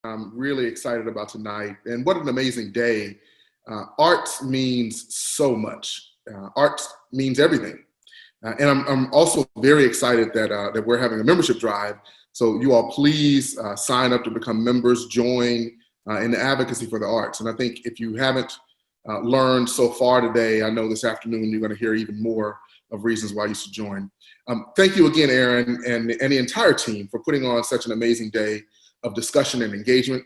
I'm really excited about tonight, and what an amazing day. Arts means so much. Arts means everything. And I'm also very excited that we're having a membership drive. So you all please sign up to become members, join in the advocacy for the arts. And I think if you haven't learned so far today, I know this afternoon you're going to hear even more of reasons why you should join. Thank you again, Aaron, and the entire team for putting on such an amazing day of discussion and engagement.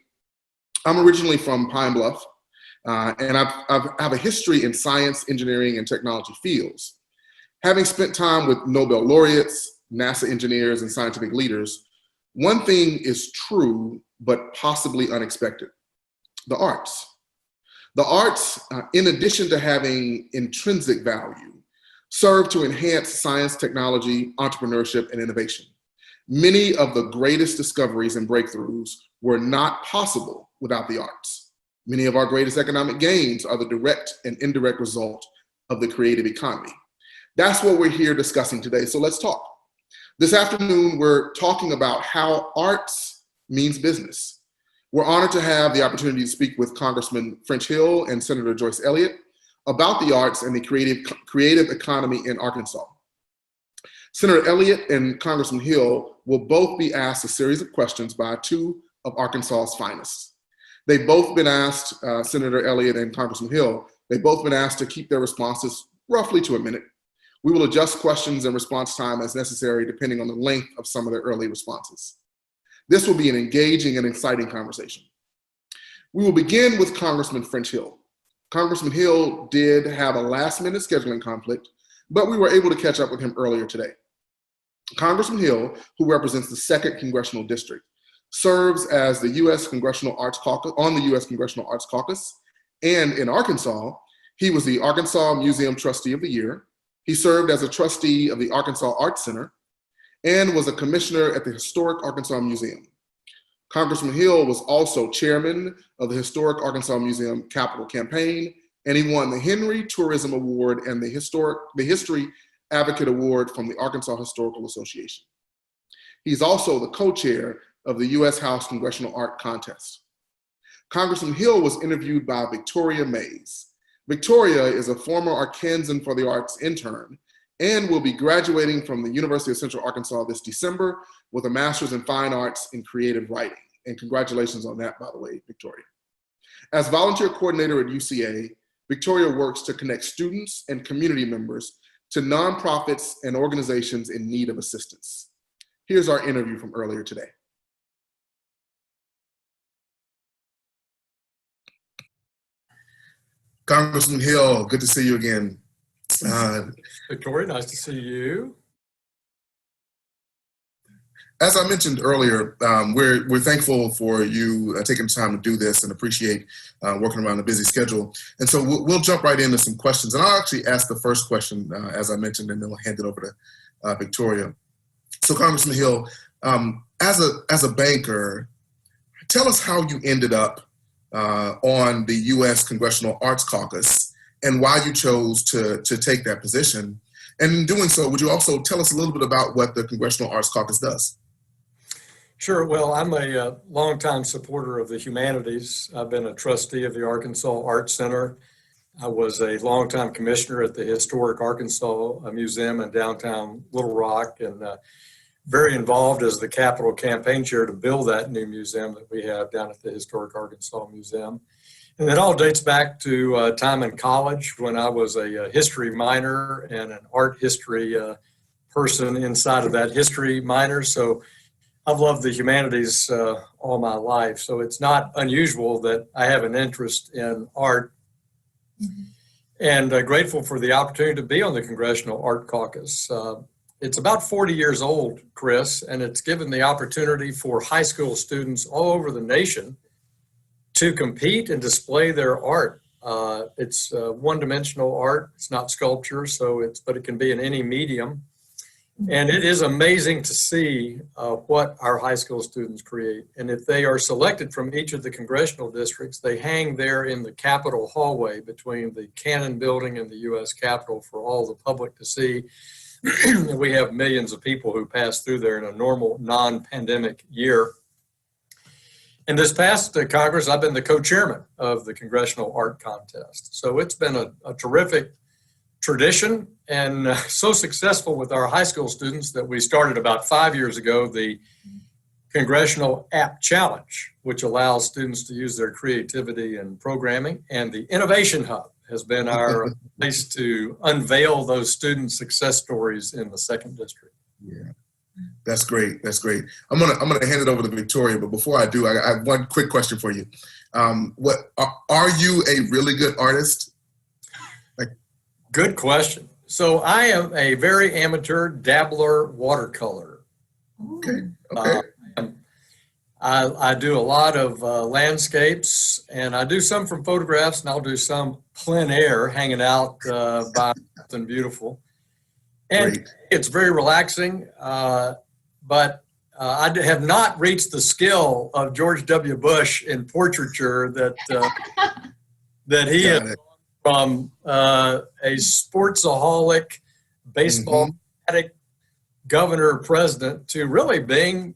I'm originally from Pine Bluff, and I have a history in science, engineering, and technology fields. Having spent time with Nobel laureates, NASA engineers, and scientific leaders, one thing is true, but possibly unexpected: the arts. The arts, in addition to having intrinsic value, serve to enhance science, technology, entrepreneurship, and innovation. Many of the greatest discoveries and breakthroughs were not possible without the arts. Many of our greatest economic gains are the direct and indirect result of the creative economy. That's what we're here discussing today, so let's talk. This afternoon, we're talking about how arts means business. We're honored to have the opportunity to speak with Congressman French Hill and Senator Joyce Elliott about the arts and the creative economy in Arkansas. Senator Elliott and Congressman Hill will both be asked a series of questions by two of Arkansas's finest. They've both been asked, Senator Elliott and Congressman Hill, they've both been asked to keep their responses roughly to a minute. We will adjust questions and response time as necessary depending on the length of some of their early responses. This will be an engaging and exciting conversation. We will begin with Congressman French Hill. Congressman Hill did have a last-minute scheduling conflict, but we were able to catch up with him earlier today. Congressman Hill, who represents the 2nd Congressional District, serves as the U.S. Congressional Arts Caucus, on the U.S. Congressional Arts Caucus, and in Arkansas, he was the Arkansas Museum Trustee of the Year. He served as a trustee of the Arkansas Arts Center and was a commissioner at the Historic Arkansas Museum. Congressman Hill was also chairman of the Historic Arkansas Museum Capital Campaign, and he won the Henry Tourism Award and the History Advocate Award from the Arkansas Historical Association. He's also the co-chair of the U.S. House Congressional Art Contest. Congressman Hill was interviewed by Victoria Mays. Victoria is a former Arkansan for the Arts intern and will be graduating from the University of Central Arkansas this December with a Master's in Fine Arts in Creative Writing. And congratulations on that, by the way, Victoria. As volunteer coordinator at UCA, Victoria works to connect students and community members to nonprofits and organizations in need of assistance. Here's our interview from earlier today. Congressman Hill, good to see you again. Victoria, nice to see you. As I mentioned earlier, we're thankful for you taking the time to do this and appreciate working around a busy schedule. And so we'll jump right into some questions. And I'll actually ask the first question, as I mentioned, and then we'll hand it over to Victoria. So Congressman Hill, as a banker, tell us how you ended up on the U.S. Congressional Arts Caucus and why you chose to take that position. And in doing so, would you also tell us a little bit about what the Congressional Arts Caucus does? Sure. Well, I'm a longtime supporter of the humanities. I've been a trustee of the Arkansas Arts Center. I was a longtime commissioner at the Historic Arkansas Museum in downtown Little Rock, and very involved as the Capital Campaign Chair to build that new museum that we have down at the Historic Arkansas Museum. And it all dates back to time in college when I was a history minor and an art history person inside of that history minor. So I've loved the humanities all my life. So it's not unusual that I have an interest in art. Mm-hmm. And grateful for the opportunity to be on the Congressional Art Caucus. It's about 40 years old, Chris, and it's given the opportunity for high school students all over the nation to compete and display their art. It's one-dimensional art. It's not sculpture, but it can be in any medium. And it is amazing to see what our high school students create. And if they are selected from each of the congressional districts, they hang there in the Capitol hallway between the Cannon Building and the U.S. Capitol for all the public to see. We have millions of people who pass through there in a normal non-pandemic year. In this past Congress, I've been the co-chairman of the Congressional Art Contest. So it's been a terrific tradition and so successful with our high school students that we started about 5 years ago the Congressional App Challenge, which allows students to use their creativity in programming. And the Innovation Hub has been our place to unveil those student success stories in the 2nd District. Yeah. That's great. That's great. I'm gonna hand it over to Victoria, but before I do, I have one quick question for you. What are you a really good artist? Good question. So I am a very amateur dabbler watercolor. Okay. Okay. I do a lot of landscapes, and I do some from photographs, and I'll do some plein air, hanging out by something beautiful. And Great. it's very relaxing, but I have not reached the skill of George W. Bush in portraiture that he is from a sportsaholic, baseball fanatic governor president to really being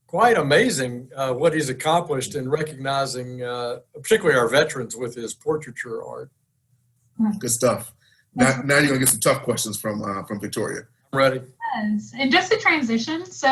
quite amazing what he's accomplished in recognizing particularly our veterans with his portraiture art. Good stuff. Now you're gonna get some tough questions from Victoria. I'm ready. Yes. And just to transition, so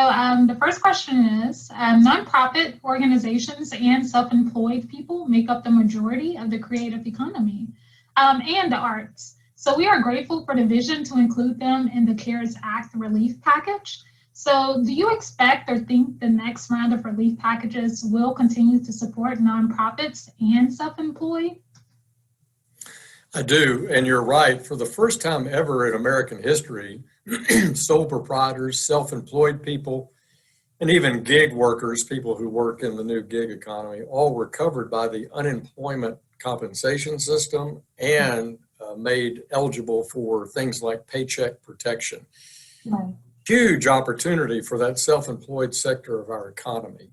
the first question is, nonprofit organizations and self-employed people make up the majority of the creative economy and the arts. So we are grateful for the vision to include them in the CARES Act relief package. So do you expect or think the next round of relief packages will continue to support nonprofits and self-employed? I do, and you're right. For the first time ever in American history, sole proprietors, self-employed people, and even gig workers, people who work in the new gig economy, all were covered by the unemployment compensation system and made eligible for things like paycheck protection. Right. Huge opportunity for that self-employed sector of our economy.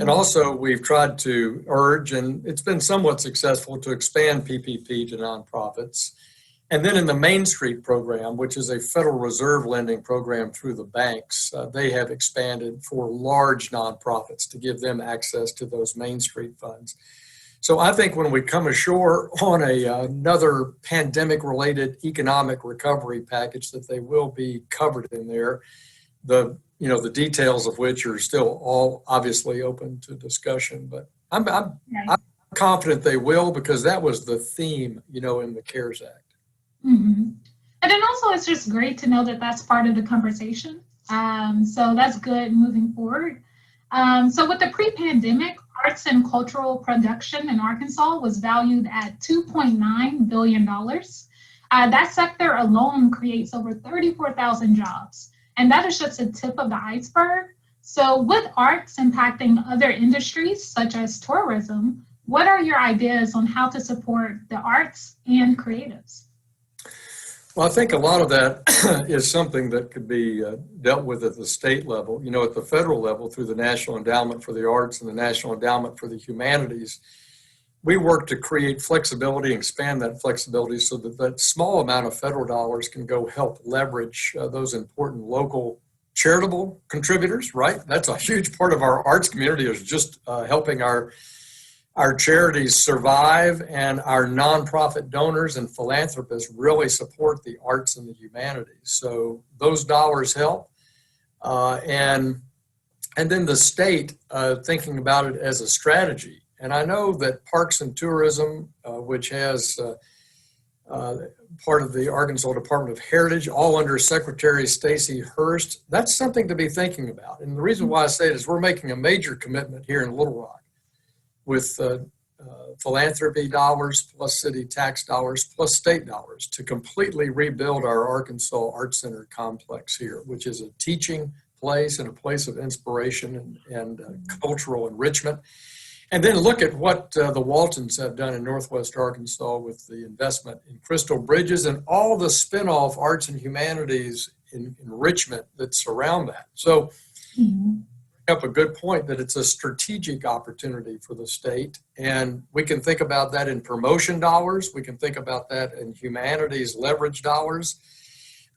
And also we've tried to urge, and it's been somewhat successful, to expand PPP to nonprofits. And then in the Main Street program, which is a Federal Reserve lending program through the banks, they have expanded for large nonprofits to give them access to those Main Street funds. So I think when we come ashore on another pandemic-related economic recovery package, that they will be covered in there. The details of which are still all obviously open to discussion, but I'm confident they will, because that was the theme, in the CARES Act. Mm-hmm. And then also it's just great to know that that's part of the conversation. So that's good moving forward. So with the pre-pandemic, arts and cultural production in Arkansas was valued at $2.9 billion. That sector alone creates over 34,000 jobs. And that is just the tip of the iceberg. So with arts impacting other industries such as tourism, what are your ideas on how to support the arts and creatives? Well, I think a lot of that is something that could be dealt with at the state level. At the federal level, through the National Endowment for the Arts and the National Endowment for the Humanities, we work to create flexibility and expand that flexibility so that that small amount of federal dollars can go help leverage those important local charitable contributors, right? That's a huge part of our arts community, is just helping our charities survive, and our nonprofit donors and philanthropists really support the arts and the humanities. So those dollars help. And then the state thinking about it as a strategy. And I know that Parks and Tourism, which has part of the Arkansas Department of Heritage, all under Secretary Stacey Hurst, that's something to be thinking about. And the reason why I say it is we're making a major commitment here in Little Rock with philanthropy dollars, plus city tax dollars, plus state dollars, to completely rebuild our Arkansas Arts Center complex here, which is a teaching place and a place of inspiration and cultural enrichment. And then look at what the Waltons have done in Northwest Arkansas with the investment in Crystal Bridges and all the spin-off arts and humanities enrichment that surround that. So up a good point that it's a strategic opportunity for the state, and we can think about that in promotion dollars. We can think about that in humanities leverage dollars.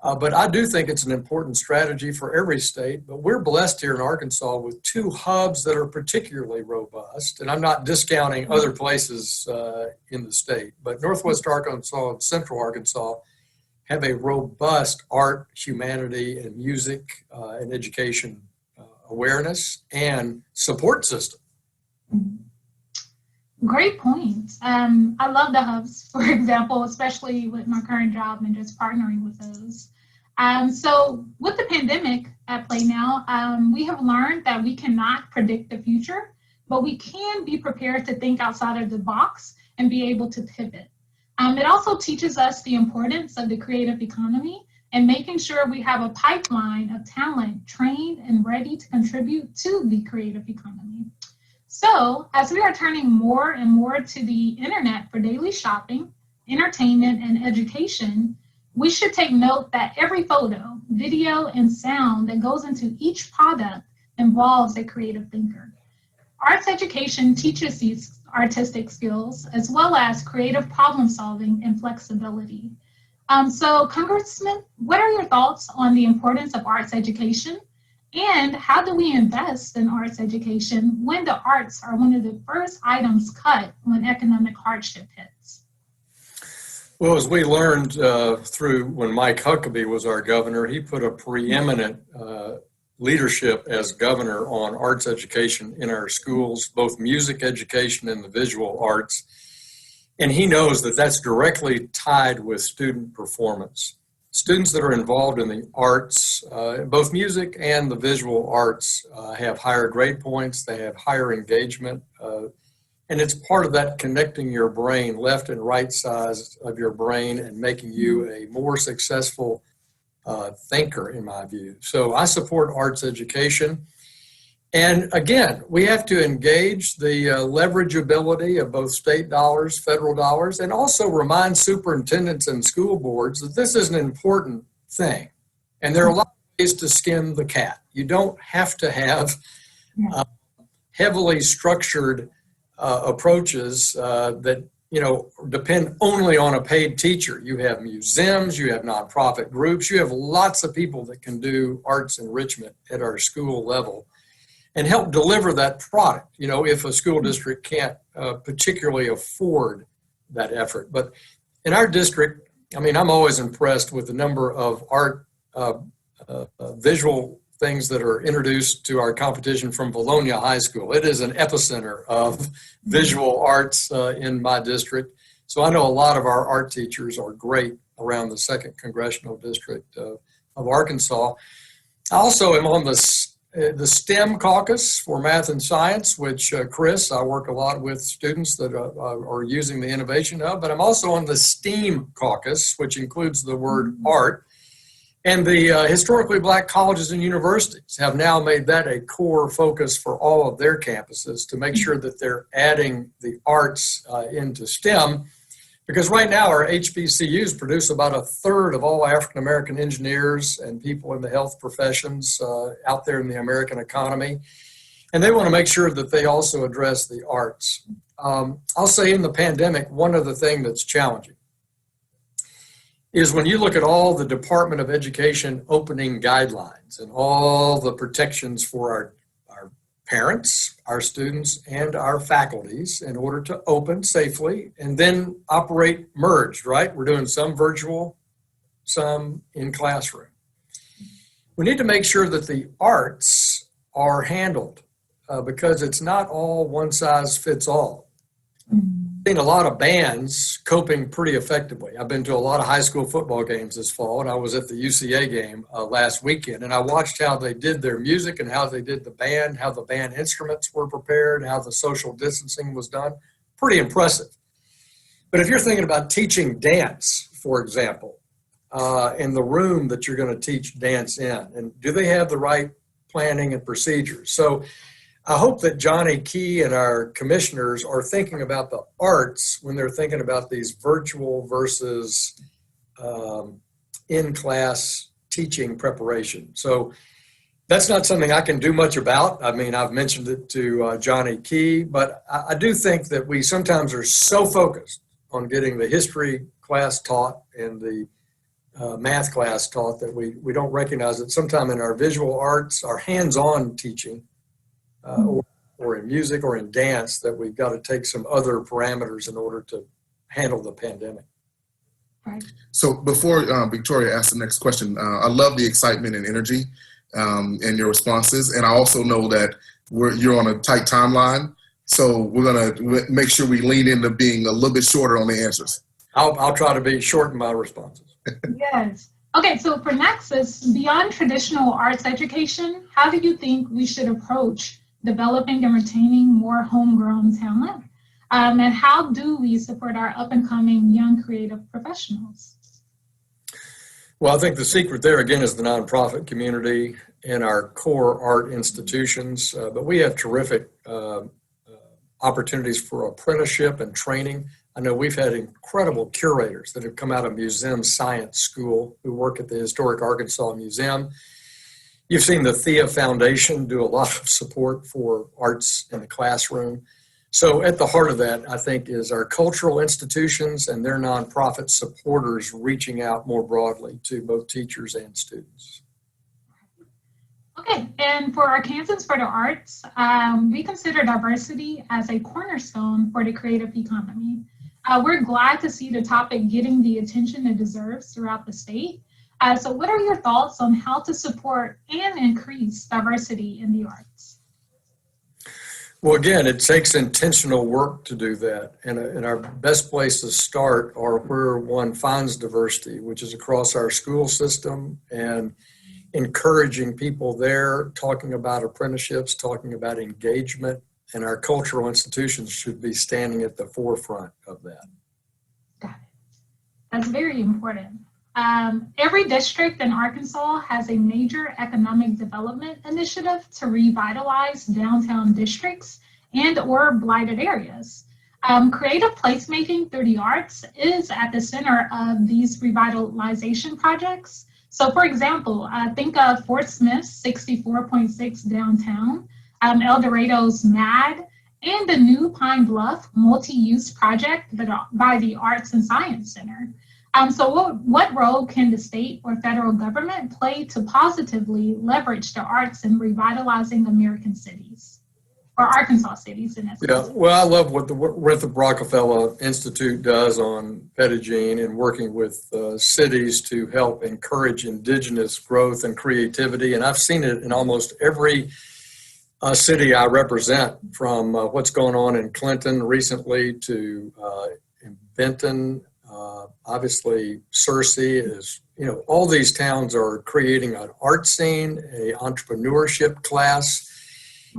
But I do think it's an important strategy for every state. But we're blessed here in Arkansas with two hubs that are particularly robust. And I'm not discounting other places in the state, but Northwest Arkansas and Central Arkansas have a robust art, humanity, and music and education awareness and support system. Great point. I love the hubs, for example, especially with my current job and just partnering with those. So with the pandemic at play now, we have learned that we cannot predict the future, but we can be prepared to think outside of the box and be able to pivot. It also teaches us the importance of the creative economy and making sure we have a pipeline of talent trained and ready to contribute to the creative economy. So as we are turning more and more to the internet for daily shopping, entertainment, and education, we should take note that every photo, video, and sound that goes into each product involves a creative thinker. Arts education teaches these artistic skills as well as creative problem solving and flexibility. So Congressman, what are your thoughts on the importance of arts education? And how do we invest in arts education when the arts are one of the first items cut when economic hardship hits? Well, as we learned through when Mike Huckabee was our governor, he put a preeminent leadership as governor on arts education in our schools, both music education and the visual arts. And he knows that that's directly tied with student performance. Students that are involved in the arts, both music and the visual arts, have higher grade points, they have higher engagement, and it's part of that connecting your brain, left and right sides of your brain, and making you a more successful thinker, in my view. So I support arts education. And again, we have to engage the leverageability of both state dollars, federal dollars, and also remind superintendents and school boards that this is an important thing. And there are a lot of ways to skin the cat. You don't have to have heavily structured approaches that depend only on a paid teacher. You have museums, you have nonprofit groups, you have lots of people that can do arts enrichment at our school level and help deliver that product, if a school district can't particularly afford that effort. But in our district, I'm always impressed with the number of art visual things that are introduced to our competition from Bologna High School. It is an epicenter of visual arts in my district. So I know a lot of our art teachers are great around the 2nd Congressional District of Arkansas. I also am on the STEM caucus for math and science, which Chris, I work a lot with students that are using the innovation of, but I'm also on the STEAM caucus, which includes the word art. And the historically black colleges and universities have now made that a core focus for all of their campuses to make sure that they're adding the arts into STEM. Because right now our HBCUs produce about a third of all African-American engineers and people in the health professions out there in the American economy. And they want to make sure that they also address the arts. I'll say in the pandemic, one other thing that's challenging is when you look at all the Department of Education opening guidelines and all the protections for our parents, our students, and our faculties in order to open safely and then operate merged, right? We're doing some virtual, some in classroom. We need to make sure that the arts are handled because it's not all one size fits all. I've seen a lot of bands coping pretty effectively. I've been to a lot of high school football games this fall, and I was at the UCA game last weekend, and I watched how they did their music and how they did the band, how the band instruments were prepared, how the social distancing was done. Pretty impressive. But if you're thinking about teaching dance, for example, in the room that you're going to teach dance in, and do they have the right planning and procedures? So I hope that Johnny Key and our commissioners are thinking about the arts when they're thinking about these virtual versus in-class teaching preparation. So that's not something I can do much about. I've mentioned it to Johnny Key, but I do think that we sometimes are so focused on getting the history class taught and the math class taught that we don't recognize that sometime in our visual arts, our hands-on teaching, or in music or in dance, that we've got to take some other parameters in order to handle the pandemic. Right. So before Victoria asks the next question, I love the excitement and energy and your responses. And I also know that you're on a tight timeline. So we're going to make sure we lean into being a little bit shorter on the answers. I'll try to be short in my responses. Yes. Okay, so for Nexus, beyond traditional arts education, how do you think we should approach developing and retaining more homegrown talent? And how do we support our up-and-coming young creative professionals? Well, I think the secret there, again, is the nonprofit community and our core art institutions. But we have terrific opportunities for apprenticeship and training. I know we've had incredible curators that have come out of Museum Science School who work at the Historic Arkansas Museum. You've seen the Thea Foundation do a lot of support for arts in the classroom. So at the heart of that, I think, is our cultural institutions and their nonprofit supporters reaching out more broadly to both teachers and students. Okay, and for Arkansans for the Arts, we consider diversity as a cornerstone for the creative economy. We're glad to see the topic getting the attention it deserves throughout the state. So what are your thoughts on how to support and increase diversity in the arts? Well, again, it takes intentional work to do that. And our best place to start are where one finds diversity, which is across our school system, and encouraging people there, talking about apprenticeships, talking about engagement, and our cultural institutions should be standing at the forefront of that. Got it. That's very important. Every district in Arkansas has a major economic development initiative to revitalize downtown districts and or blighted areas. Creative placemaking through the arts is at the center of these revitalization projects. So for example, think of Fort Smith's 64.6 downtown, El Dorado's MAD, and the new Pine Bluff multi-use project by the Arts and Science Center. So what role can the state or federal government play to positively leverage the arts in revitalizing American cities, or Arkansas cities in essence? Yeah, well, I love what the Winthrop Rockefeller Institute does on Pedigene and working with cities to help encourage indigenous growth and creativity. And I've seen it in almost every city I represent, from what's going on in Clinton recently to in Benton. Obviously, Searcy is, all these towns are creating an art scene, a entrepreneurship class,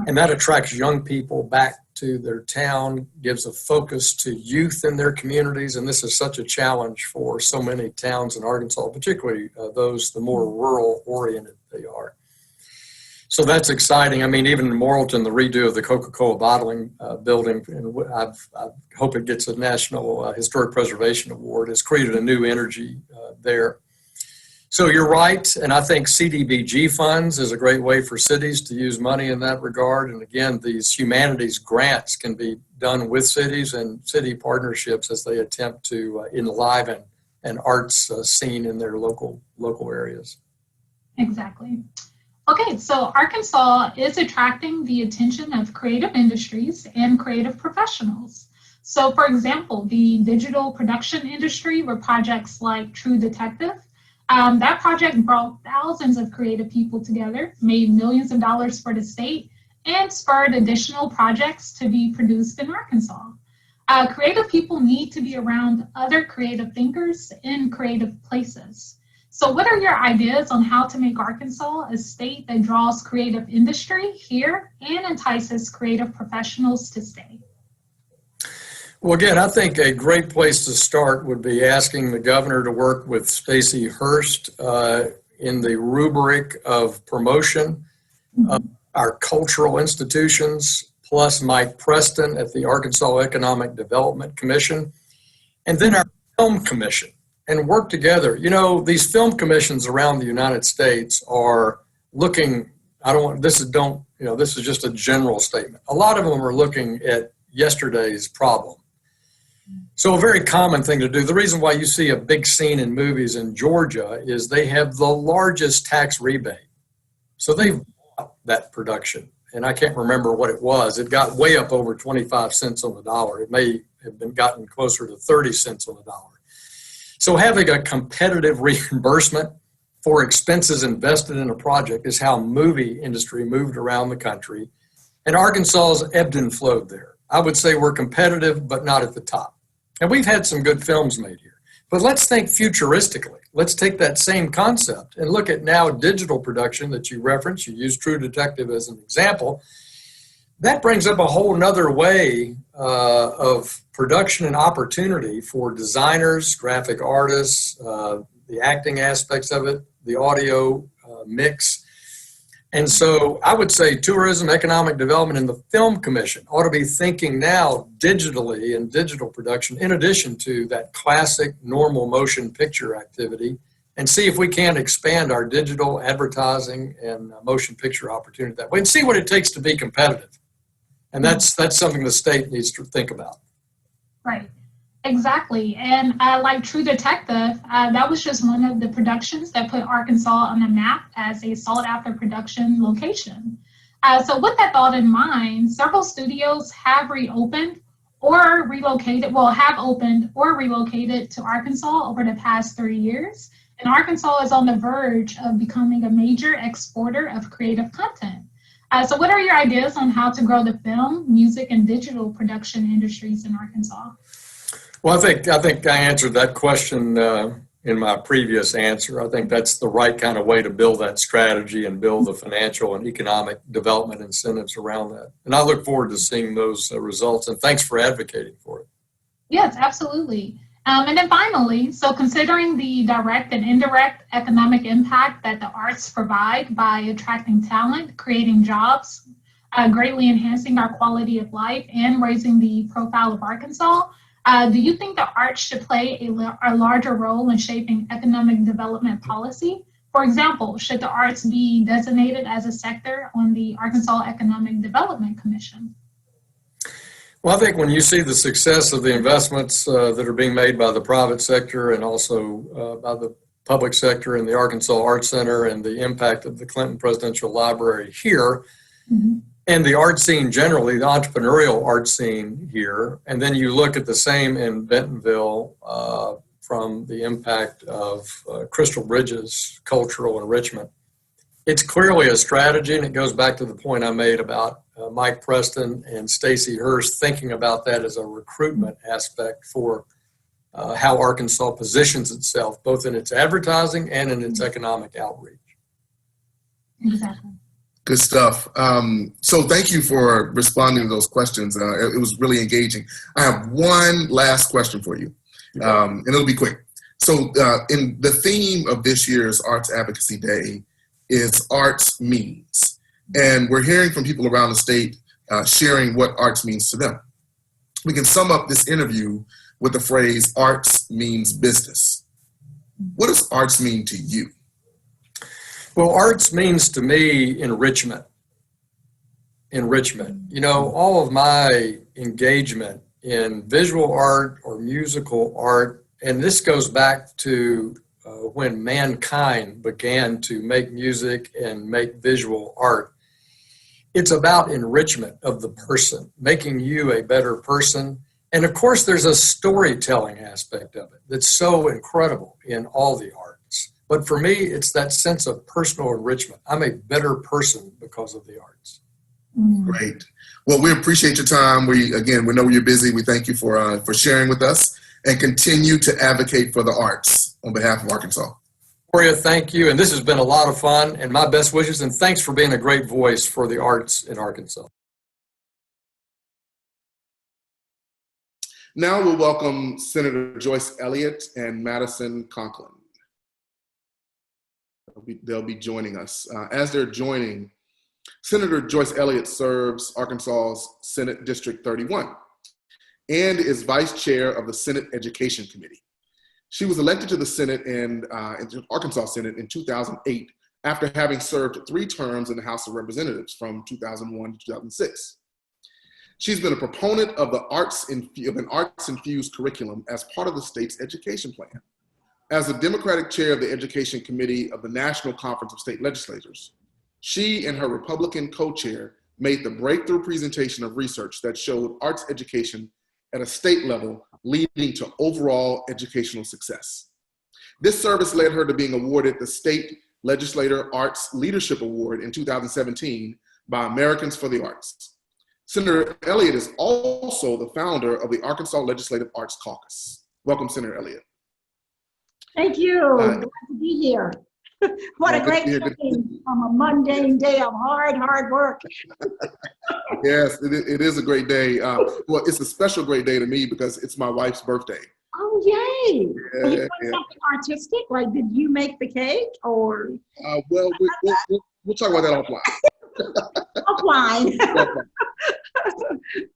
and that attracts young people back to their town, gives a focus to youth in their communities. And this is such a challenge for so many towns in Arkansas, particularly those, the more rural oriented they are. So that's exciting. I mean, even in Morrilton, the redo of the Coca-Cola bottling building, and I hope it gets a National Historic Preservation Award, has created a new energy there. So you're right, and I think CDBG funds is a great way for cities to use money in that regard. And again, these humanities grants can be done with cities and city partnerships as they attempt to enliven an arts scene in their local areas. Exactly. Okay, so Arkansas is attracting the attention of creative industries and creative professionals. So for example, the digital production industry with projects like True Detective, that project brought thousands of creative people together, made millions of dollars for the state, and spurred additional projects to be produced in Arkansas. Creative people need to be around other creative thinkers in creative places. So what are your ideas on how to make Arkansas a state that draws creative industry here and entices creative professionals to stay? Well, again, I think a great place to start would be asking the governor to work with Stacey Hurst in the rubric of promotion of our cultural institutions, plus Mike Preston at the Arkansas Economic Development Commission, and then our Film Commission, and work together. These film commissions around the United States are looking, this is just a general statement. A lot of them are looking at yesterday's problem. So a very common thing to do. The reason why you see a big scene in movies in Georgia is they have the largest tax rebate. So they've bought that production. And I can't remember what it was. It got way up over 25 cents on the dollar. It may have been gotten closer to 30 cents on the dollar. So having a competitive reimbursement for expenses invested in a project is how movie industry moved around the country. And Arkansas's ebbed and flowed there. I would say we're competitive, but not at the top. And we've had some good films made here. But let's think futuristically. Let's take that same concept and look at now digital production that you referenced. You use True Detective as an example. That brings up a whole nother way of production and opportunity for designers, graphic artists, the acting aspects of it, the audio mix. And so I would say tourism, economic development, and the Film Commission ought to be thinking now digitally and digital production in addition to that classic normal motion picture activity, and see if we can expand our digital advertising and motion picture opportunity that way and see what it takes to be competitive. And that's something the state needs to think about. Right. Exactly. And like True Detective, that was just one of the productions that put Arkansas on the map as a sought-after production location. So with that thought in mind, several studios have reopened or relocated, have opened or relocated to Arkansas over the past 3 years. And Arkansas is on the verge of becoming a major exporter of creative content. So what are your ideas on how to grow the film, music, and digital production industries in Arkansas? Well, I think I answered that question in my previous answer. I think that's the right kind of way to build that strategy and build the financial and economic development incentives around that. And I look forward to seeing those results. And thanks for advocating for it. Yes, absolutely. And then finally, so considering the direct and indirect economic impact that the arts provide by attracting talent, creating jobs, greatly enhancing our quality of life, and raising the profile of Arkansas, do you think the arts should play a larger role in shaping economic development policy? For example, should the arts be designated as a sector on the Arkansas Economic Development Commission? Well, I think when you see the success of the investments that are being made by the private sector and also by the public sector in the Arkansas Arts Center and the impact of the Clinton Presidential Library here, mm-hmm. and the art scene generally, the entrepreneurial art scene here, and then you look at the same in Bentonville from the impact of Crystal Bridges' cultural enrichment. It's clearly a strategy, and it goes back to the point I made about Mike Preston and Stacey Hurst thinking about that as a recruitment aspect for how Arkansas positions itself, both in its advertising and in its economic outreach. Exactly. Good stuff. So thank you for responding to those questions. It was really engaging. I have one last question for you, and it'll be quick. So in the theme of this year's Arts Advocacy Day is arts means. And we're hearing from people around the state sharing what arts means to them. We can sum up this interview with the phrase, arts means business. What does arts mean to you? Well, arts means to me enrichment. Enrichment. You know, all of my engagement in visual art or musical art, and this goes back to when mankind began to make music and make visual art. It's about enrichment of the person, making you a better person. And of course, there's a storytelling aspect of it that's so incredible in all the arts. But for me, it's that sense of personal enrichment. I'm a better person because of the arts. Great. Well, we appreciate your time. We know you're busy. We thank you for sharing with us and continue to advocate for the arts on behalf of Arkansas. Gloria, thank you. And this has been a lot of fun, and my best wishes. And thanks for being a great voice for the arts in Arkansas. Now we'll welcome Senator Joyce Elliott and Madison Conklin. They'll be joining us. As they're joining, Senator Joyce Elliott serves Arkansas's Senate District 31 and is vice chair of the Senate Education Committee. She was elected to the Senate in Arkansas Senate in 2008 after having served 3 terms in the House of Representatives from 2001 to 2006. She's been a proponent of an arts-infused curriculum as part of the state's education plan. As the Democratic chair of the Education Committee of the National Conference of State Legislators, she and her Republican co-chair made the breakthrough presentation of research that showed arts education at a state level leading to overall educational success. This service led her to being awarded the State Legislator Arts Leadership Award in 2017 by Americans for the Arts. Senator Elliott is also the founder of the Arkansas Legislative Arts Caucus. Welcome, Senator Elliott. Thank you. Glad to be here. What a great thing from a mundane day of hard work. Yes, it is a great day. Well, it's a special great day to me because it's my wife's birthday. Oh, yay. Yeah, Are you doing something artistic? Like, did you make the cake or? Well, we'll talk about that offline. Offline.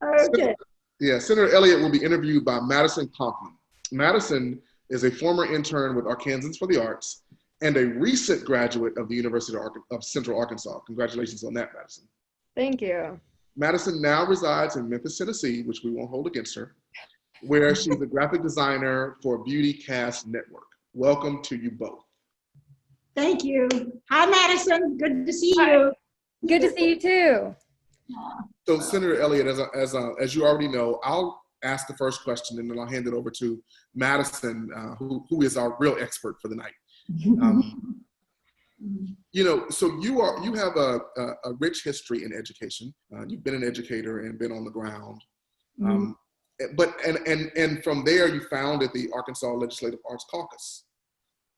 Okay. Yeah, Senator Elliott will be interviewed by Madison Conklin. Madison is a former intern with Arkansans for the Arts and a recent graduate of the University of Central Arkansas. Congratulations on that, Madison. Thank you. Madison now resides in Memphis, Tennessee, which we won't hold against her, where she's a graphic designer for Beauty Cast Network. Welcome to you both. Thank you. Hi, Madison. Good to see you. Good to see you too. So, Senator Elliott, as you already know, I'll ask the first question and then I'll hand it over to Madison, who is our real expert for the night. You know, so you have a rich history in education. You've been an educator and been on the ground. But from there, you founded the Arkansas Legislative Arts Caucus.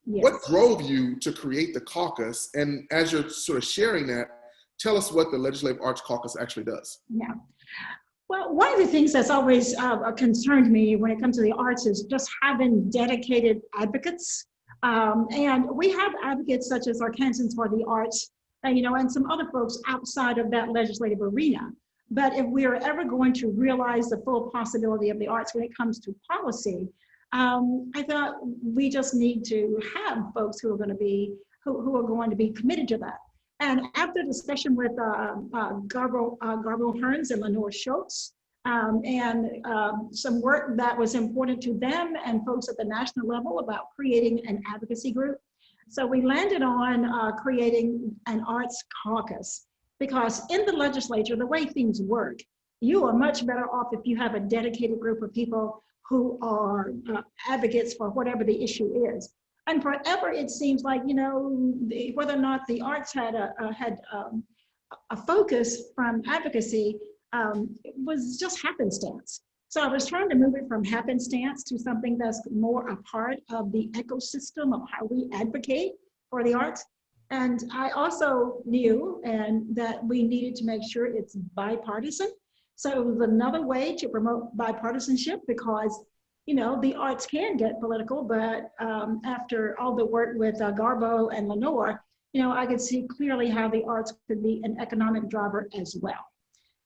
Yes. What drove you to create the caucus? And as you're sort of sharing that, tell us what the Legislative Arts Caucus actually does. Yeah. Well, one of the things that's always concerned me when it comes to the arts is just having dedicated advocates. And we have advocates such as Arkansans for the Arts, and some other folks outside of that legislative arena. But if we are ever going to realize the full possibility of the arts when it comes to policy, I thought we just need to have folks who are going to be committed to that. And after discussion with Garbo Hearns and Lenore Schultz, and some work that was important to them and folks at the national level about creating an advocacy group. So we landed on creating an arts caucus, because in the legislature, the way things work, you are much better off if you have a dedicated group of people who are advocates for whatever the issue is. And forever, it seems like, whether or not the arts had a focus from advocacy, it was just happenstance. So I was trying to move it from happenstance to something that's more a part of the ecosystem of how we advocate for the arts. And I also knew that we needed to make sure it's bipartisan. So it was another way to promote bipartisanship, because the arts can get political, but after all the work with Garbo and Lenore, I could see clearly how the arts could be an economic driver as well.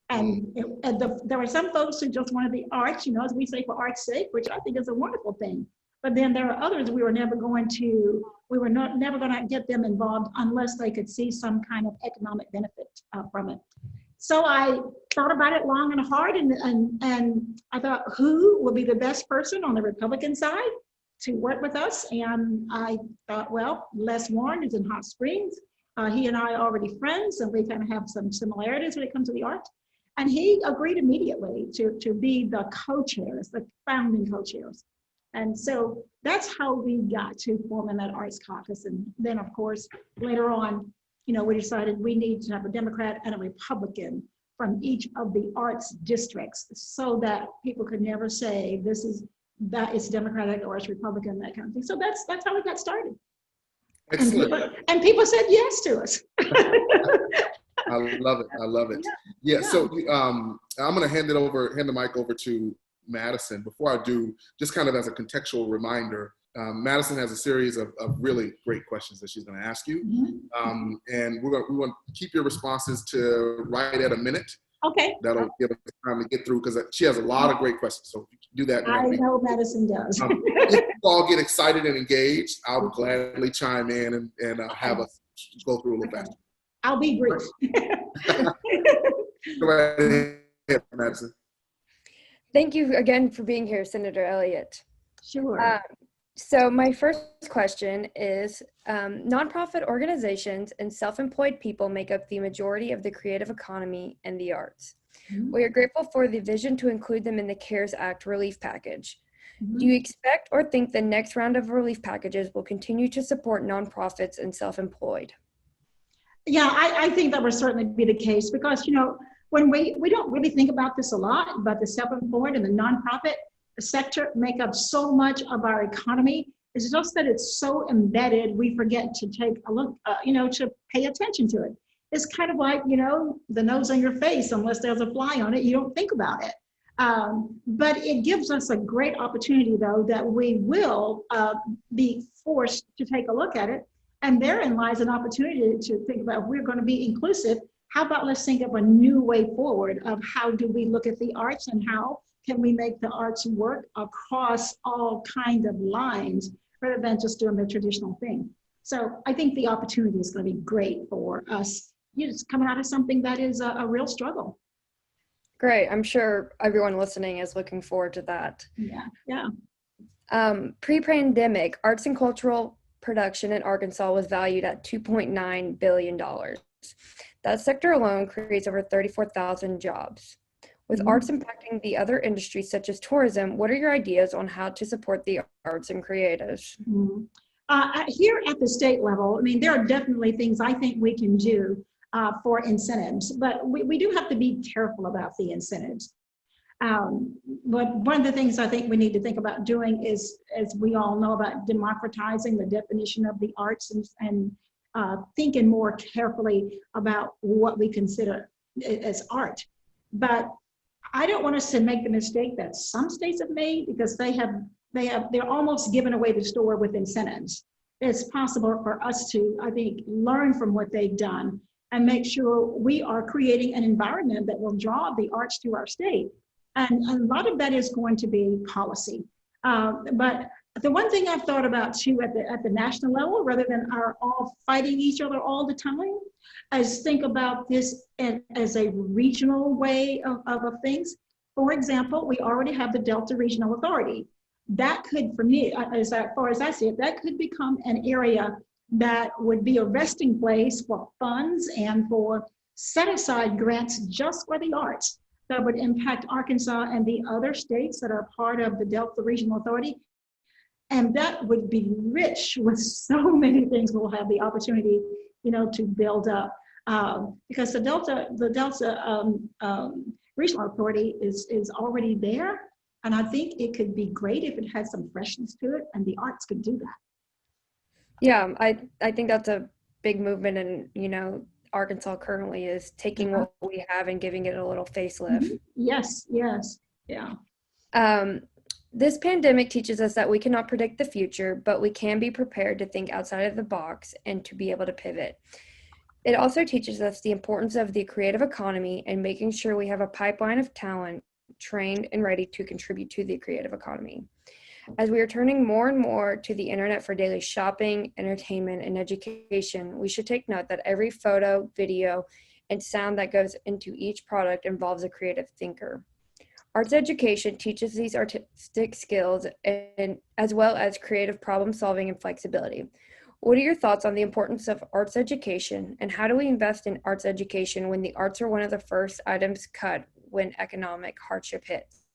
And there were some folks who just wanted the arts, as we say, for art's sake, which I think is a wonderful thing. But then there are others we were never going to get them involved unless they could see some kind of economic benefit from it. So I thought about it long and hard, and I thought, who would be the best person on the Republican side to work with us? And I thought, well, Les Warren is in Hot Springs. He and I are already friends, and we kind of have some similarities when it comes to the art. And he agreed immediately to be the co-chairs, the founding co-chairs. And so that's how we got to forming that arts caucus. And then, of course, later on, we decided we need to have a Democrat and a Republican from each of the arts districts, so that people could never say that it's Democratic or it's Republican, that kind of thing. So that's how we got started. Excellent. And people said yes to us. I love it. I love it. Yeah. So I'm going to hand the mic over to Madison. Before I do, just kind of as a contextual reminder, Madison has a series of really great questions that she's going to ask you. Mm-hmm. And we want to keep your responses to right at a minute. Okay. That'll give us time to get through, because she has a lot of great questions. So if you can do that. I know Madison does. If you all get excited and engaged, I'll gladly chime in and have us go through a little faster. I'll be brief. Go right ahead, ahead, Madison. Thank you again for being here, Senator Elliott. Sure. So my first question is, nonprofit organizations and self-employed people make up the majority of the creative economy and the arts. Mhm. We are grateful for the vision to include them in the CARES Act relief package. Mhm. Do you expect or think the next round of relief packages will continue to support nonprofits and self-employed? Yeah, I think that would certainly be the case because, when we don't really think about this a lot, but the self-employed and the nonprofit sector make up so much of our economy. It's just that it's so embedded, we forget to take a look, to pay attention to it. It's kind of like, the nose on your face, unless there's a fly on it, you don't think about it. But it gives us a great opportunity, though, that we will be forced to take a look at it. And therein lies an opportunity to think about if we're going to be inclusive. How about let's think of a new way forward of how do we look at the arts and how can we make the arts work across all kinds of lines rather than just doing the traditional thing. So I think the opportunity is going to be great for us. It's coming out of something that is a real struggle. Great. I'm sure everyone listening is looking forward to that. Yeah. Pre-pandemic, arts and cultural production in Arkansas was valued at $2.9 billion. That sector alone creates over 34,000 jobs. With arts impacting the other industries such as tourism, what are your ideas on how to support the arts and creatives? Here at the state level, there are definitely things I think we can do for incentives, but we do have to be careful about the incentives. But one of the things I think we need to think about doing is, as we all know, about democratizing the definition of the arts and thinking more carefully about what we consider as art. But I don't want us to make the mistake that some states have made because they're almost giving away the store with incentives. It's possible for us to, I think, learn from what they've done and make sure we are creating an environment that will draw the arts to our state. And a lot of that is going to be policy. But the one thing I've thought about too at the national level, rather than our all fighting each other all the time, is think about this as a regional way of things. For example, we already have the Delta Regional Authority. That could, for me, as far as I see it, that could become an area that would be a resting place for funds and for set-aside grants just for the arts that would impact Arkansas and the other states that are part of the Delta Regional Authority. And that would be rich with so many things we'll have the opportunity, to build up. Because the Delta Regional Authority is already there. And I think it could be great if it had some freshness to it, and the arts could do that. Yeah, I think that's a big movement, and Arkansas currently is taking what we have and giving it a little facelift. Yes, yeah. This pandemic teaches us that we cannot predict the future, but we can be prepared to think outside of the box and to be able to pivot. It also teaches us the importance of the creative economy and making sure we have a pipeline of talent trained and ready to contribute to the creative economy. As we are turning more and more to the internet for daily shopping, entertainment, and education, we should take note that every photo, video, and sound that goes into each product involves a creative thinker. Arts education teaches these artistic skills and as well as creative problem solving and flexibility. What are your thoughts on the importance of arts education, and how do we invest in arts education when the arts are one of the first items cut when economic hardship hits?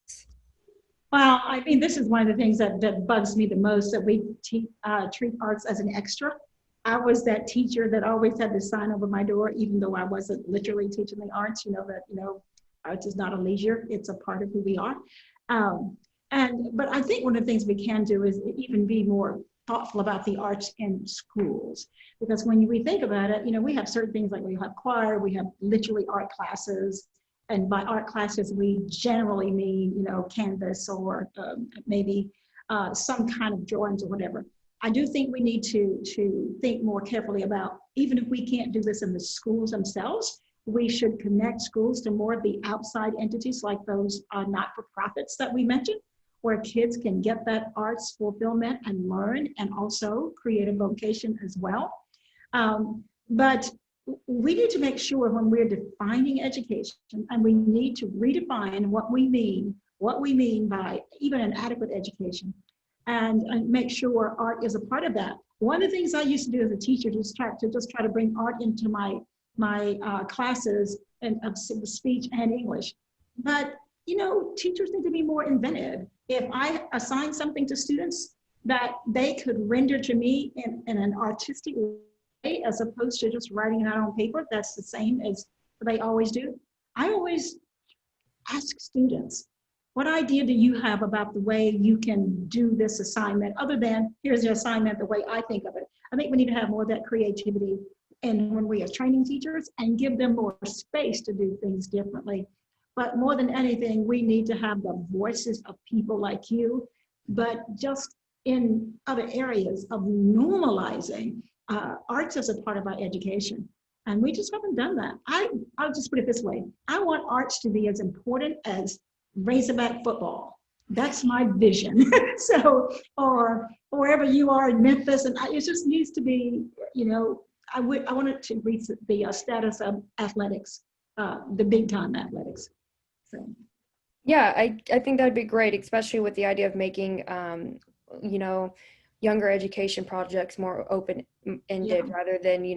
Well, this is one of the things that bugs me the most, that we treat arts as an extra. I was that teacher that always had the sign over my door, even though I wasn't literally teaching the arts, arts is not a leisure, it's a part of who we are. But I think one of the things we can do is even be more thoughtful about the arts in schools. Because when we think about it, we have certain things like we have choir, we have literally art classes. And by art classes, we generally mean, canvas or maybe some kind of drawings or whatever. I do think we need to think more carefully about, even if we can't do this in the schools themselves, we should connect schools to more of the outside entities like those not-for-profits that we mentioned, where kids can get that arts fulfillment and learn and also create a vocation as well. But we need to make sure when we're defining education, and we need to redefine what we mean by even an adequate education, and make sure art is a part of that. One of the things I used to do as a teacher is try to bring art into my classes and of speech and English. But teachers need to be more inventive. If I assign something to students that they could render to me in an artistic way, as opposed to just writing it out on paper, that's the same as they always do. I always ask students, what idea do you have about the way you can do this assignment, other than here's the assignment the way I think of it? I think we need to have more of that creativity, and when we are training teachers, and give them more space to do things differently. But more than anything, we need to have the voices of people like you, but just in other areas of normalizing arts as a part of our education. And we just haven't done that. I'll just put it this way. I want arts to be as important as Razorback football. That's my vision. So, or wherever you are in Memphis, and it just needs to be, I want it to reach the status of athletics, the big time athletics. So. Yeah, I think that'd be great, especially with the idea of making, younger education projects more open-ended rather than,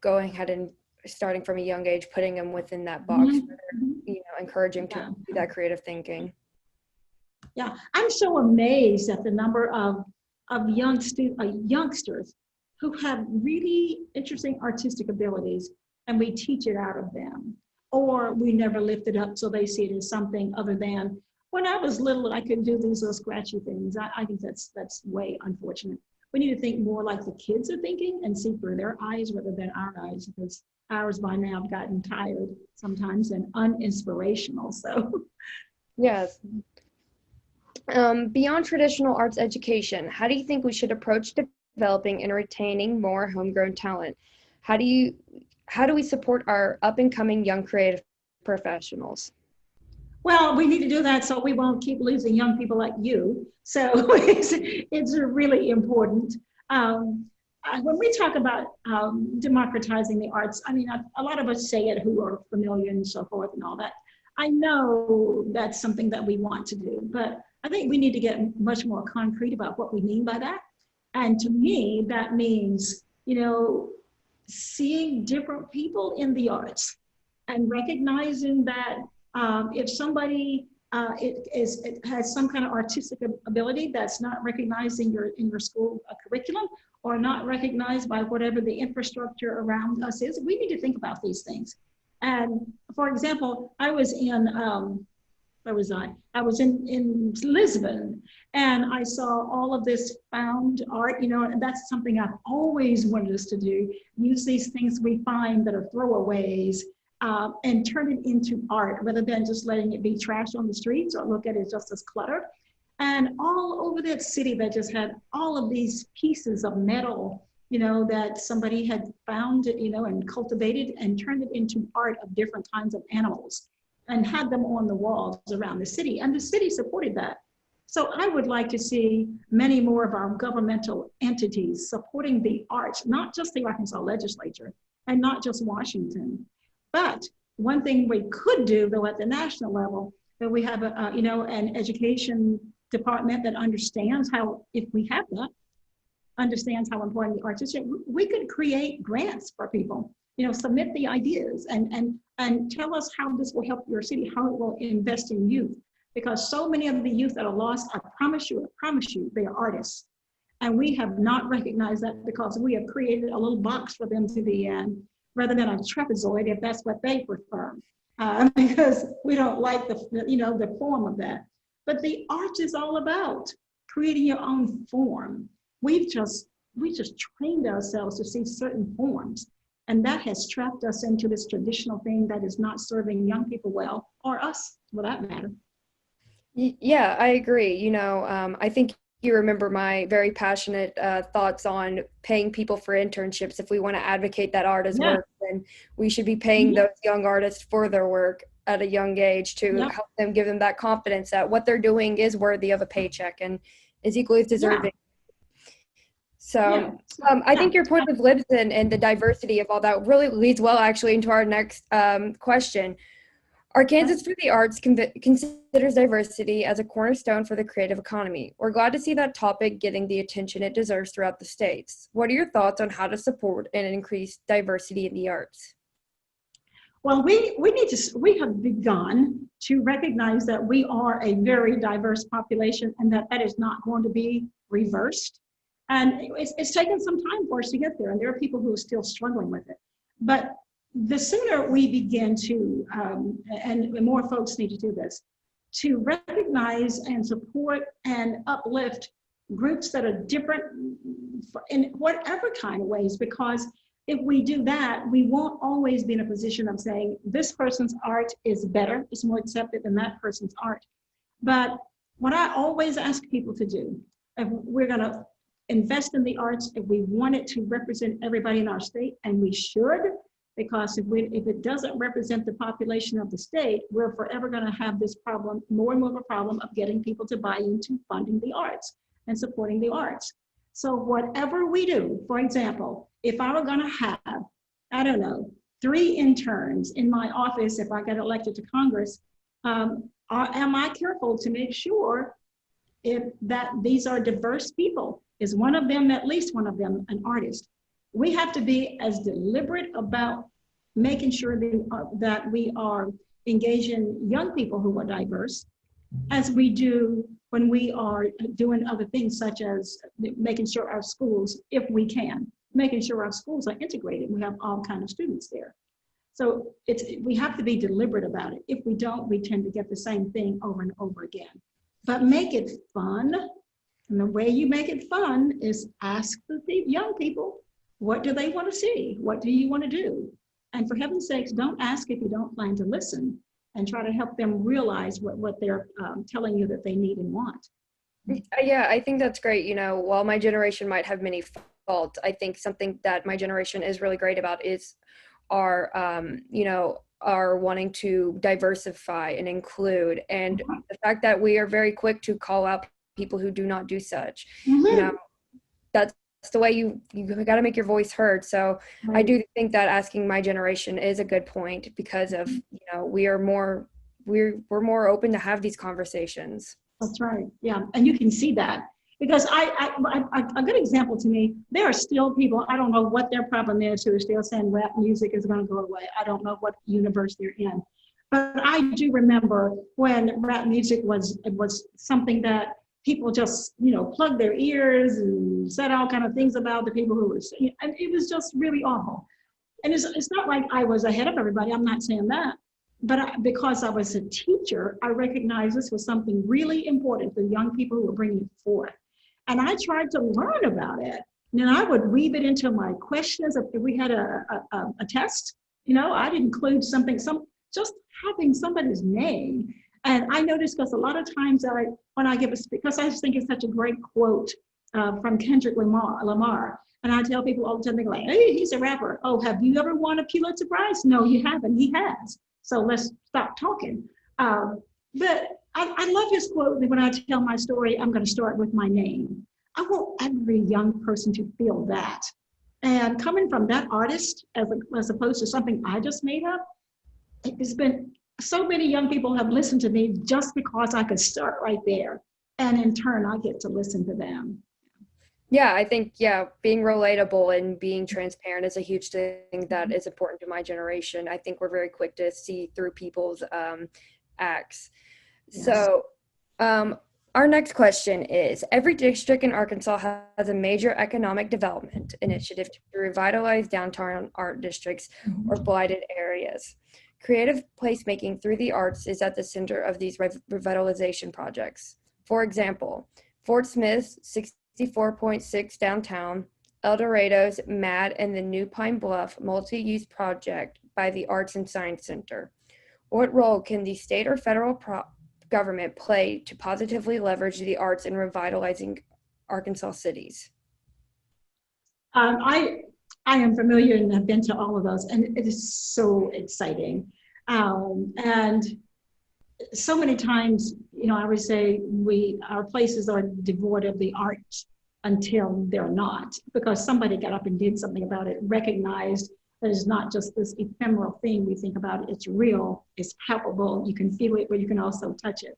going ahead and starting from a young age, putting them within that box, encouraging to do that creative thinking. Yeah, I'm so amazed at the number of youngsters who have really interesting artistic abilities, and we teach it out of them, or we never lift it up so they see it as something other than, when I was little, I could do these little scratchy things. I think that's way unfortunate. We need to think more like the kids are thinking and see through their eyes rather than our eyes, because ours by now have gotten tired sometimes and uninspirational. So, yes. Beyond traditional arts education, how do you think we should approach developing and retaining more homegrown talent? How do we support our up and coming young creative professionals? well, we need to do that so we won't keep losing young people like you. So it's really important. When we talk about democratizing the arts, I mean, a lot of us say it who are familiar and so forth and all that. I know that's something that we want to do, but I think we need to get much more concrete about what we mean by that. And to me, that means, seeing different people in the arts and recognizing that if somebody it has some kind of artistic ability that's not recognized in your school curriculum, or not recognized by whatever the infrastructure around us is, we need to think about these things. And for example, I was in where was I? I was in Lisbon, and I saw all of this found art, and that's something I've always wanted us to do. Use these things we find that are throwaways and turn it into art, rather than just letting it be trash on the streets or look at it just as clutter. And all over that city, they just had all of these pieces of metal, that somebody had found, and cultivated and turned it into art of different kinds of animals, and had them on the walls around the city. And the city supported that. So I would like to see many more of our governmental entities supporting the arts, not just the Arkansas legislature and not just Washington. But one thing we could do, though, at the national level, that we have an education department that understands how, if we have that, understands how important the arts is. We could create grants for people, submit the ideas and tell us how this will help your city, how it will invest in youth. Because so many of the youth that are lost, I promise you, they are artists. And we have not recognized that, because we have created a little box for them to be in, rather than a trapezoid, if that's what they prefer. Because we don't like the form of that. But the arts is all about creating your own form. We just trained ourselves to see certain forms, and that has trapped us into this traditional thing that is not serving young people well, or us for that matter. Yeah, I agree. I think you remember my very passionate thoughts on paying people for internships. If we want to advocate that art as work, then we should be paying those young artists for their work at a young age to help them, give them that confidence that what they're doing is worthy of a paycheck and is equally as deserving. So Yeah. I think your point of Libsyn and the diversity of all that really leads well actually into our next question. Arkansas for the Arts considers diversity as a cornerstone for the creative economy. We're glad to see that topic getting the attention it deserves throughout the states. What are your thoughts on how to support and increase diversity in the arts? Well, we have begun to recognize that we are a very diverse population and that is not going to be reversed. And it's taken some time for us to get there, and there are people who are still struggling with it. But the sooner we begin to, and more folks need to do this, to recognize and support and uplift groups that are different in whatever kind of ways, because if we do that, we won't always be in a position of saying this person's art is better, it's more accepted than that person's art. But what I always ask people to do, if we're going to invest in the arts, if we want it to represent everybody in our state, and we should, because if it doesn't represent the population of the state, we're forever going to have this problem, more and more of a problem of getting people to buy into funding the arts and supporting the arts. So whatever we do, for example, if I were going to have, I don't know, 3 interns in my office if I get elected to Congress, am I careful to make sure that these are diverse people? Is one of them, at least one of them, an artist? We have to be as deliberate about making sure that we are engaging young people who are diverse as we do when we are doing other things, such as making sure our schools, if we can, making sure our schools are integrated. We have all kinds of students there. So we have to be deliberate about it. If we don't, we tend to get the same thing over and over again. But make it fun. And the way you make it fun is ask the young people, what do they want to see? What do you want to do? And for heaven's sakes, don't ask if you don't plan to listen, and try to help them realize what they're telling you that they need and want. Yeah, I think that's great. You know, while my generation might have many faults, I think something that my generation is really great about is our, our wanting to diversify and include, and the fact that we are very quick to call out people who do not do such. Mm-hmm. You know, that's the way you got to make your voice heard. So Right. I do think that asking my generation is a good point, because of, we're more open to have these conversations. That's right. Yeah, and you can see that, because a good example to me, there are still people, I don't know what their problem is, who are still saying rap music is going to go away. I don't know what universe they're in, but I do remember when rap music was something that people just, plugged their ears and said all kind of things about the people who were singing, and it was just really awful. And it's not like I was ahead of everybody. I'm not saying that. But because I was a teacher, I recognized this was something really important for young people who were bringing it forth. And I tried to learn about it. And then I would weave it into my questions. If we had a test, I'd include just having somebody's name. And I noticed, because a lot of times when I give a speech, because I just think it's such a great quote from Kendrick Lamar. And I tell people all the time, they go like, hey, he's a rapper. Oh, have you ever won a Pulitzer Prize? No, you haven't. He has. So let's stop talking. But I love his quote that when I tell my story, I'm going to start with my name. I want every young person to feel that. And coming from that artist, as opposed to something I just made up, it's been so many young people have listened to me just because I could start right there. And in turn, I get to listen to them. Yeah, I think, being relatable and being transparent is a huge thing that is important to my generation. I think we're very quick to see through people's acts. Yes. So our next question is, every district in Arkansas has a major economic development initiative to revitalize downtown art districts or blighted areas. Creative placemaking through the arts is at the center of these revitalization projects. For example, Fort Smith's 64.6 downtown, El Dorado's MAD, and the New Pine Bluff multi-use project by the Arts and Science Center. What role can the state or federal government play to positively leverage the arts in revitalizing Arkansas cities? I am familiar and have been to all of those, and it is so exciting. And so many times, I would say our places are devoid of the arts until they're not, because somebody got up and did something about it, recognized that it's not just this ephemeral thing we think about. It's real, it's palpable, you can feel it, but you can also touch it.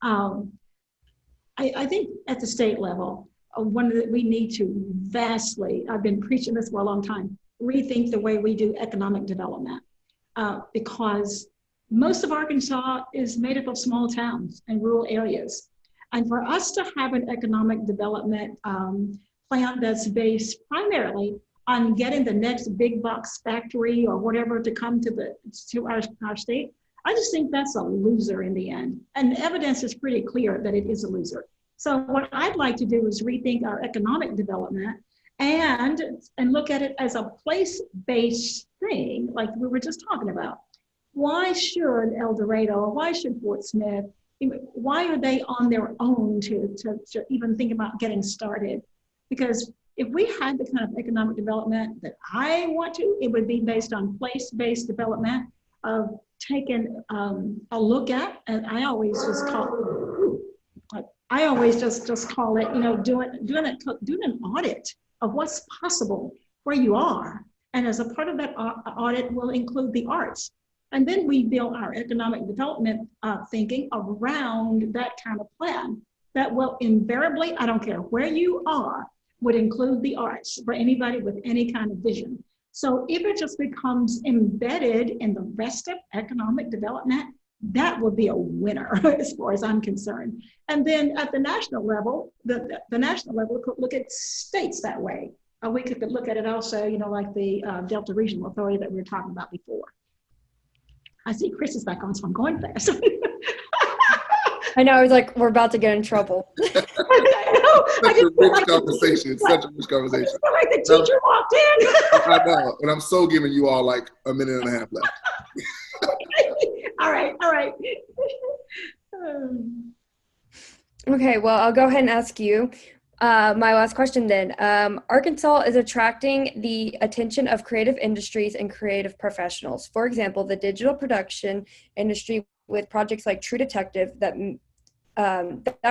I think at the state level, we need to vastly, I've been preaching this for a long time, rethink the way we do economic development, because most of Arkansas is made up of small towns and rural areas. And for us to have an economic development plan that's based primarily on getting the next big box factory or whatever to come to our state, I just think that's a loser in the end. And the evidence is pretty clear that it is a loser. So what I'd like to do is rethink our economic development and look at it as a place-based thing, like we were just talking about. Why should El Dorado, or why should Fort Smith, why are they on their own to even think about getting started? Because if we had the kind of economic development that I want to, it would be based on place-based development of taking a look at, and I always just call it, doing an audit of what's possible where you are. And as a part of that audit will include the arts. And then we build our economic development thinking around that kind of plan that will invariably, I don't care where you are, would include the arts for anybody with any kind of vision. So if it just becomes embedded in the rest of economic development, that would be a winner as far as I'm concerned. And then at the national level, the national level could look at states that way. We could look at it also, like the Delta Regional Authority that we were talking about before. I see Chris is back on, so I'm going fast. I know, I was like, we're about to get in trouble. I know. Such a rich conversation. Such a rich conversation. I feel like the teacher walked in. I know, and I'm so giving you all like a minute and a half left. All right. Okay, well, I'll go ahead and ask you my last question then. Arkansas is attracting the attention of creative industries and creative professionals. For example, the digital production industry with projects like True Detective, that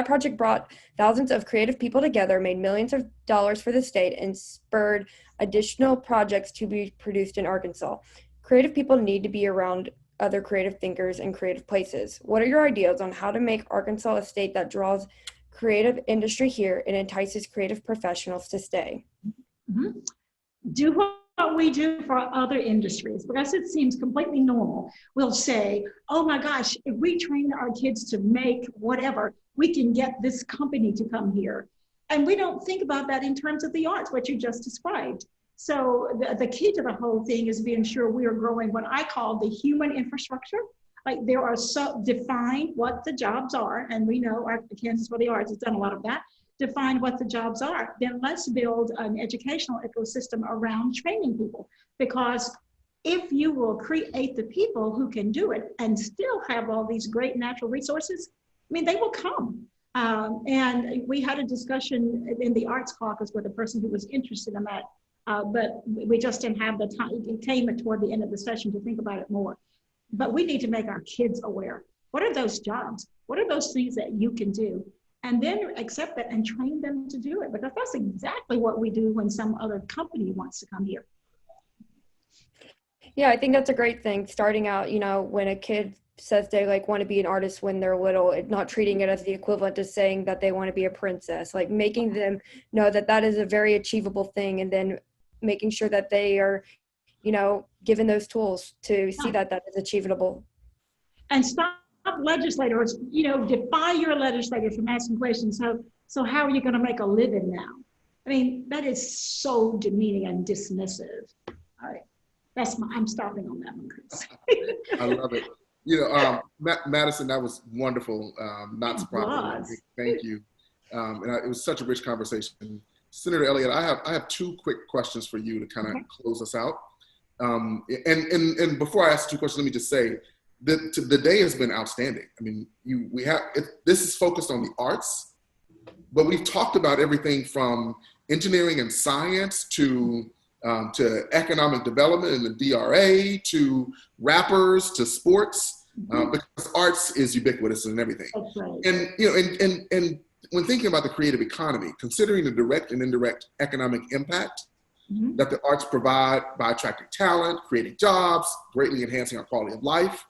project brought thousands of creative people together, made millions of dollars for the state, and spurred additional projects to be produced in Arkansas. Creative people need to be around other creative thinkers and creative places. What are your ideas on how to make Arkansas a state that draws creative industry here and entices creative professionals to stay? Mm-hmm. Do what we do for other industries, because it seems completely normal. We'll say, oh my gosh, if we train our kids to make whatever, we can get this company to come here. And we don't think about that in terms of the arts, what you just described. So the key to the whole thing is being sure we are growing what I call the human infrastructure. Like there are define what the jobs are, and we know Kansas for the Arts has done a lot of that. Define what the jobs are. Then let's build an educational ecosystem around training people, because if you will create the people who can do it and still have all these great natural resources, I mean, they will come. And we had a discussion in the Arts Caucus with a person who was interested in that, but we just didn't have the time. It came toward the end of the session to think about it more. But we need to make our kids aware. What are those jobs? What are those things that you can do? And then accept that and train them to do it, because that's exactly what we do when some other company wants to come here. Yeah, I think that's a great thing. Starting out, when a kid says they want to be an artist when they're little, not treating it as the equivalent to saying that they want to be a princess, like making them know that that is a very achievable thing, and then making sure that they are, given those tools to see that that is achievable. And stop legislators, defy your legislators from asking questions. So how are you going to make a living now? I mean, that is so demeaning and dismissive. All right, I'm stopping on that one, Chris. I love it. Madison, that was wonderful. Not surprising. Thank you. It was such a rich conversation. Senator Elliott, I have two quick questions for you to kind of close us out. And before I ask 2 questions, let me just say that the day has been outstanding. I mean, this is focused on the arts, but we've talked about everything from engineering and science to economic development and the DRA, to rappers, to sports, because arts is ubiquitous in everything. That's right. And when thinking about the creative economy, considering the direct and indirect economic impact that the arts provide by attracting talent, creating jobs, greatly enhancing our quality of life,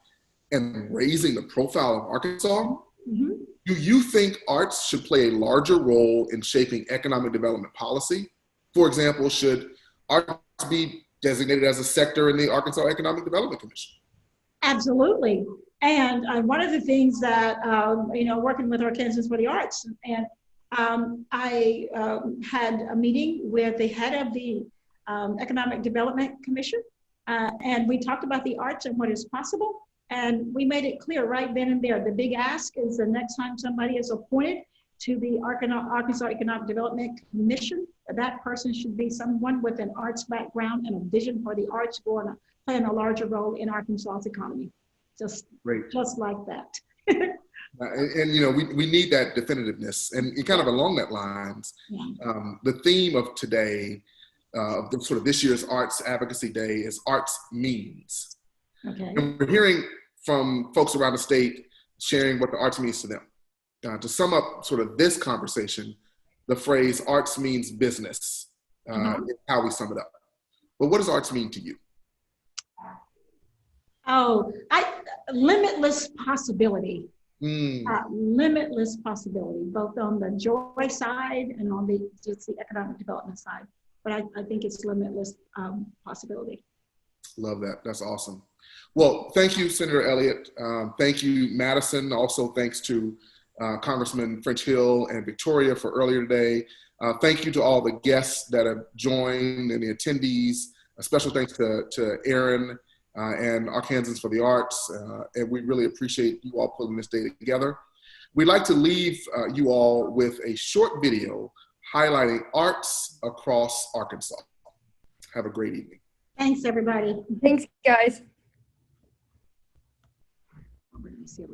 and raising the profile of Arkansas, do you think arts should play a larger role in shaping economic development policy? For example, should arts be designated as a sector in the Arkansas Economic Development Commission? Absolutely. And one of the things that, working with Arkansans for the Arts, and I had a meeting with the head of the Economic Development Commission, and we talked about the arts and what is possible. And we made it clear right then and there, the big ask is the next time somebody is appointed to the Arkansas Economic Development Commission, that person should be someone with an arts background and a vision for the arts playing a larger role in Arkansas's economy. Just like that. We need that definitiveness. And kind of along that lines, the theme of today, this year's Arts Advocacy Day, is Arts Means. Okay. And we're hearing from folks around the state sharing what the arts means to them. To sum up sort of this conversation, the phrase arts means business is how we sum it up. But what does arts mean to you? Limitless possibility. Limitless possibility, both on the joy side and on the economic development side. But I think it's limitless possibility. Love that. That's awesome. Well, thank you, Senator Elliott. Thank you, Madison. Also, thanks to Congressman French Hill and Victoria for earlier today. Thank you to all the guests that have joined and the attendees. A special thanks to Aaron and Arkansans for the Arts. And we really appreciate you all pulling this day together. We'd like to leave you all with a short video highlighting arts across Arkansas. Have a great evening. Thanks, everybody. Thanks, guys. Let me see.